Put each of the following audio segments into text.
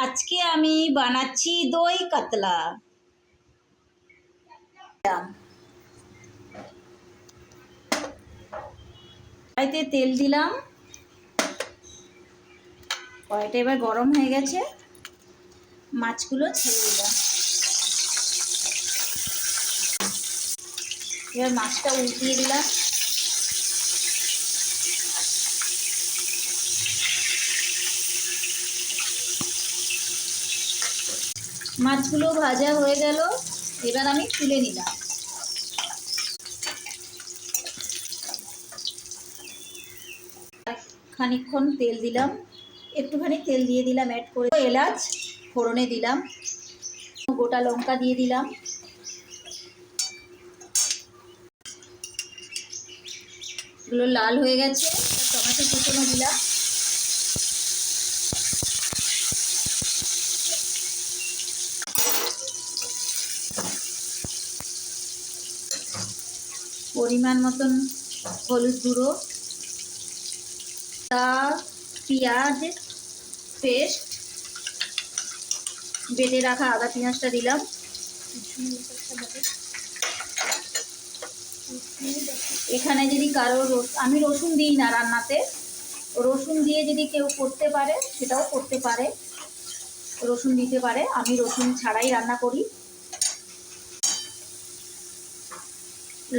আজকে আমি বানাচ্ছি দই কাতলা। কড়াইতে তেল দিলাম, কড়াইটা এবার গরম হয়ে গেছে, মাছগুলো ছেড়ে দিলাম। এবার মাছটা উল্টিয়ে দিলাম। মাছগুলো ভাজা হয়ে গেল, এবার আমি তুলে নিলাম। খানিকক্ষণ তেল দিলাম, একটুখানি তেল দিয়ে দিলাম, অ্যাড করে এলাচ ফোড়নে দিলাম, গোটা লঙ্কা দিয়ে দিলাম, এগুলো লাল হয়ে গেছে। টমেটো কুচনো দিলাম, পরিমাণ মতন হলুদ গুঁড়ো, পেঁয়াজ পেস্ট, বেটে রাখা আদা পেঁয়াজটা দিলাম। এখানে যদি কারো আমি রসুন দিই না রান্নাতে, রসুন দিয়ে যদি কেউ করতে পারে সেটাও করতে পারে, রসুন দিতে পারে, আমি রসুন ছাড়াই রান্না করি।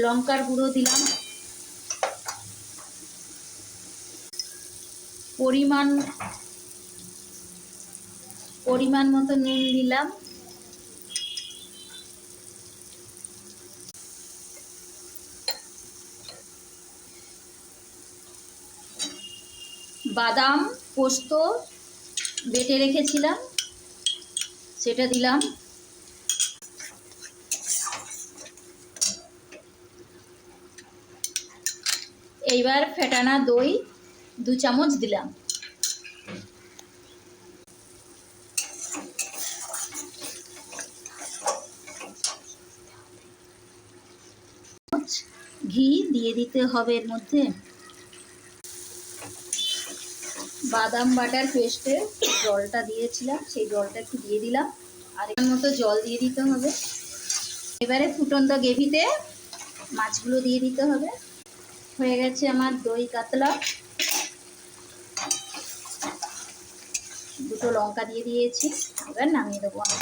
লঙ্কার গুঁড়ো দিলাম, পরিমাণ মতো নুন দিলাম, বাদাম পোস্ত বেটে রেখেছিলাম সেটা দিলাম, এইবার ফেটানা দই 2 চামচ দিলাম। ঘি দিয়ে দিতে হবে এর মধ্যে। বাদাম বাটার পেস্টে জলটা দিয়েছিলাম, সেই জলটা একটু দিয়ে দিলাম, আর এর মতো জল দিয়ে দিতে হবে। এবারে ফুটন্ত গ্রেভিতে মাছগুলো দিয়ে দিতে হবে। হয়ে গেছে আমার দই কাতলা। 2টো লঙ্কা দিয়ে দিয়েছি, এবার নামিয়ে দেবো আমি।